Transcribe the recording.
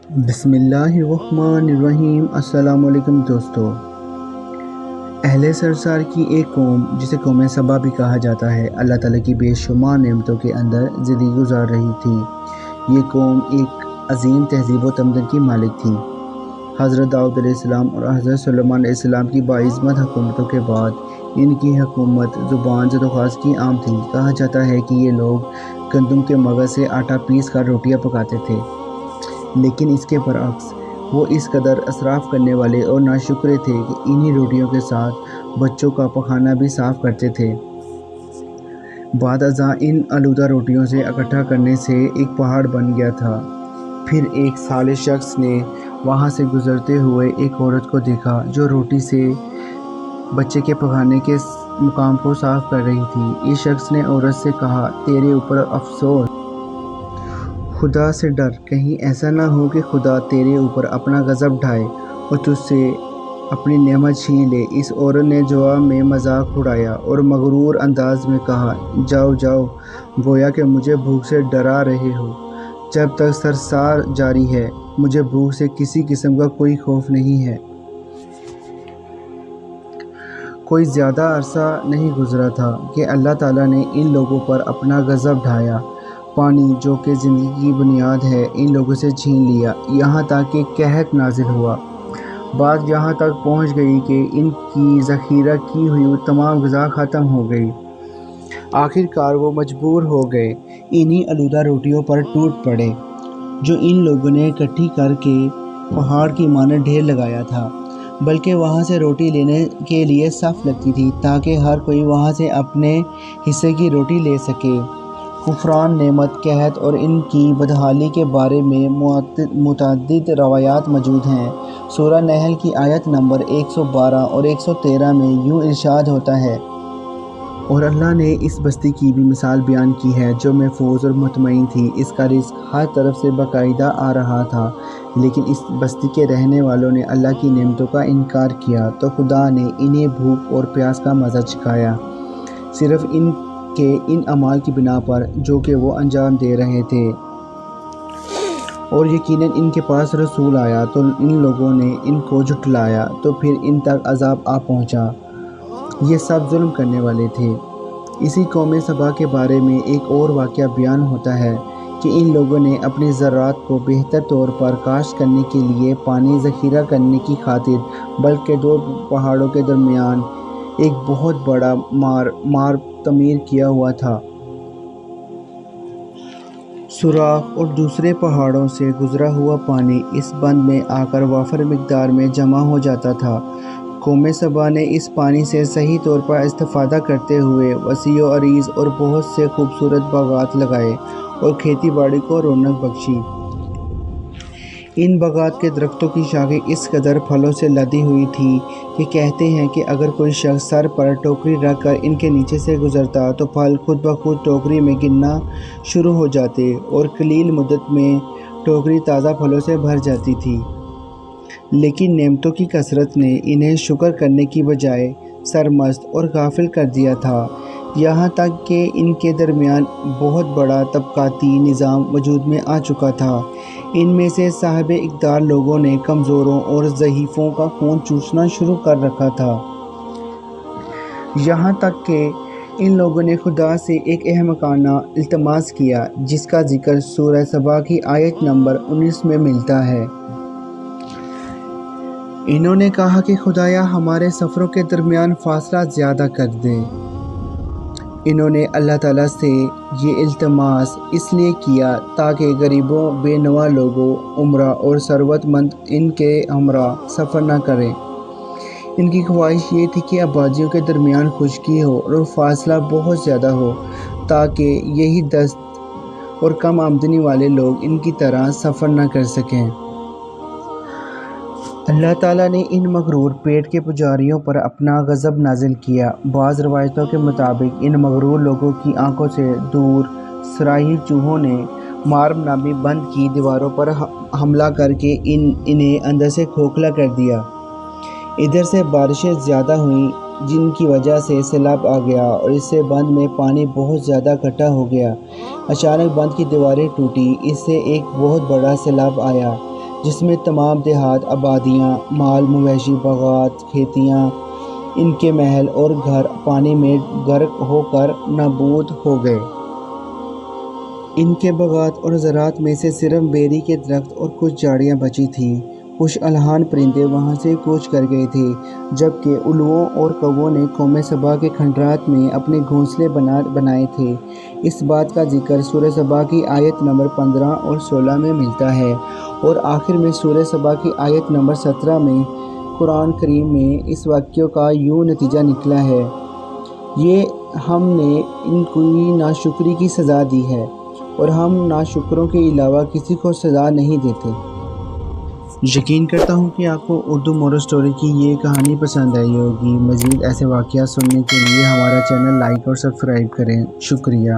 بسم اللہ الرحمن الرحیم۔ السلام علیکم دوستو۔ اہل سرسار کی ایک قوم جسے قوم سبا بھی کہا جاتا ہے، اللہ تعالیٰ کی بے شمار نعمتوں کے اندر زندگی گزار رہی تھی۔ یہ قوم ایک عظیم تہذیب و تمدن کی مالک تھی۔ حضرت داؤد علیہ السلام اور حضرت سلیمان علیہ السلام کی باعظمت حکومتوں کے بعد ان کی حکومت زبان زد و خواص کی عام تھی۔ کہا جاتا ہے کہ یہ لوگ گندم کے مغز سے آٹا پیس کر روٹیاں پکاتے تھے، لیکن اس کے برعکس وہ اس قدر اسراف کرنے والے اور ناشکرے تھے کہ انہی روٹیوں کے ساتھ بچوں کا پخانہ بھی صاف کرتے تھے۔ بعد ازاں ان آلودہ روٹیوں سے اکٹھا کرنے سے ایک پہاڑ بن گیا تھا۔ پھر ایک صالح شخص نے وہاں سے گزرتے ہوئے ایک عورت کو دیکھا جو روٹی سے بچے کے پخانے کے مقام کو صاف کر رہی تھی۔ اس شخص نے عورت سے کہا، تیرے اوپر افسوس، خدا سے ڈر، کہیں ایسا نہ ہو کہ خدا تیرے اوپر اپنا غضب ڈھائے اور تجھ سے اپنی نعمت چھین لے۔ اس عورت نے جواب میں مذاق اڑایا اور مغرور انداز میں کہا، جاؤ جاؤ، گویا کہ مجھے بھوک سے ڈرا رہے ہو۔ جب تک سرسار جاری ہے، مجھے بھوک سے کسی قسم کا کوئی خوف نہیں ہے۔ کوئی زیادہ عرصہ نہیں گزرا تھا کہ اللہ تعالیٰ نے ان لوگوں پر اپنا غضب ڈھایا۔ پانی جو کہ زندگی کی بنیاد ہے ان لوگوں سے چھین لیا، یہاں تک کہ قحط نازل ہوا۔ بات یہاں تک پہنچ گئی کہ ان کی ذخیرہ کی ہوئی تمام غذا ختم ہو گئی۔ آخر کار وہ مجبور ہو گئے انہی آلودہ روٹیوں پر ٹوٹ پڑے جو ان لوگوں نے اکٹھی کر کے پہاڑ کی مانند ڈھیر لگایا تھا، بلکہ وہاں سے روٹی لینے کے لیے صف لگتی تھی تاکہ ہر کوئی وہاں سے اپنے حصے کی روٹی لے سکے۔ کفران نعمت، قحط اور ان کی بدحالی کے بارے میں متعدد روایات موجود ہیں۔ سورہ نحل کی آیت نمبر 112 اور 113 میں یوں ارشاد ہوتا ہے، اور اللہ نے اس بستی کی بھی مثال بیان کی ہے جو محفوظ اور مطمئن تھی۔ اس کا رزق ہر طرف سے باقاعدہ آ رہا تھا، لیکن اس بستی کے رہنے والوں نے اللہ کی نعمتوں کا انکار کیا تو خدا نے انہیں بھوک اور پیاس کا مزہ چکھایا، صرف ان کے ان اعمال کی بنا پر جو کہ وہ انجام دے رہے تھے۔ اور یقیناً ان کے پاس رسول آیا تو ان لوگوں نے ان کو جھٹلایا، تو پھر ان تک عذاب آ پہنچا۔ یہ سب ظلم کرنے والے تھے۔ اسی قوم سبا کے بارے میں ایک اور واقعہ بیان ہوتا ہے کہ ان لوگوں نے اپنی زراعت کو بہتر طور پر کاشت کرنے کے لیے پانی ذخیرہ کرنے کی خاطر بلکہ دو پہاڑوں کے درمیان ایک بہت بڑا مار تعمیر کیا ہوا تھا۔ سوراخ اور دوسرے پہاڑوں سے گزرا ہوا پانی اس بند میں آ کر وافر مقدار میں جمع ہو جاتا تھا۔ قوم سبا نے اس پانی سے صحیح طور پر استفادہ کرتے ہوئے وسیع و عریض اور بہت سے خوبصورت باغات لگائے اور کھیتی باڑی کو رونق بخشی۔ ان باغات کے درختوں کی شاخیں اس قدر پھلوں سے لدی ہوئی تھیں کہ کہتے ہیں کہ اگر کوئی شخص سر پر ٹوکری رکھ کر ان کے نیچے سے گزرتا تو پھل خود بخود ٹوکری میں گرنا شروع ہو جاتے اور قلیل مدت میں ٹوکری تازہ پھلوں سے بھر جاتی تھی۔ لیکن نعمتوں کی کثرت نے انہیں شکر کرنے کی بجائے سرمست اور غافل کر دیا تھا، یہاں تک کہ ان کے درمیان بہت بڑا طبقاتی نظام وجود میں آ چکا تھا۔ ان میں سے صاحب اقتدار لوگوں نے کمزوروں اور ضعیفوں کا خون چوسنا شروع کر رکھا تھا، یہاں تک کہ ان لوگوں نے خدا سے ایک احمقانہ التماس کیا جس کا ذکر سورہ سبا کی آیت نمبر 19 میں ملتا ہے۔ انہوں نے کہا کہ خدایا ہمارے سفروں کے درمیان فاصلہ زیادہ کر دے۔ انہوں نے اللہ تعالیٰ سے یہ التماس اس لیے کیا تاکہ غریبوں، بے نوا لوگوں، امراء اور ثروت مند ان کے ہمراہ سفر نہ کریں۔ ان کی خواہش یہ تھی کہ آبادیوں کے درمیان خشکی ہو اور فاصلہ بہت زیادہ ہو تاکہ یہی دست اور کم آمدنی والے لوگ ان کی طرح سفر نہ کر سکیں۔ اللہ تعالیٰ نے ان مغرور پیٹ کے پجاریوں پر اپنا غضب نازل کیا۔ بعض روایتوں کے مطابق ان مغرور لوگوں کی آنکھوں سے دور صراحی چوہوں نے مارب نامی بند کی دیواروں پر حملہ کر کے انہیں اندر سے کھوکھلا کر دیا۔ ادھر سے بارشیں زیادہ ہوئیں جن کی وجہ سے سیلاب آ گیا اور اس سے بند میں پانی بہت زیادہ اکٹھا ہو گیا۔ اچانک بند کی دیواریں ٹوٹی، اس سے ایک بہت بڑا سیلاب آیا جس میں تمام دیہات، آبادیاں، مال مویشی، باغات، کھیتیاں، ان کے محل اور گھر پانی میں غرق ہو کر نابود ہو گئے۔ ان کے باغات اور زراعت میں سے صرف بیری کے درخت اور کچھ جھاڑیاں بچی تھیں۔ خوش الحان پرندے وہاں سے کوچ کر گئے تھے، جبکہ الوؤں اور کووں نے قوم سبا کے کھنڈرات میں اپنے گھونسلے بنائے تھے۔ اس بات کا ذکر سورہ سبا کی آیت نمبر 15 اور 16 میں ملتا ہے، اور آخر میں سورہ سبا کی آیت نمبر 17 میں قرآن کریم میں اس واقعے کا یوں نتیجہ نکلا ہے: یہ ہم نے ان کی ناشکری کی سزا دی ہے، اور ہم ناشکروں کے علاوہ کسی کو سزا نہیں دیتے۔ یقین کرتا ہوں کہ آپ کو اردو مورل سٹوری کی یہ کہانی پسند آئی ہوگی۔ مزید ایسے واقعات سننے کے لیے ہمارا چینل لائک اور سبسکرائب کریں۔ شکریہ۔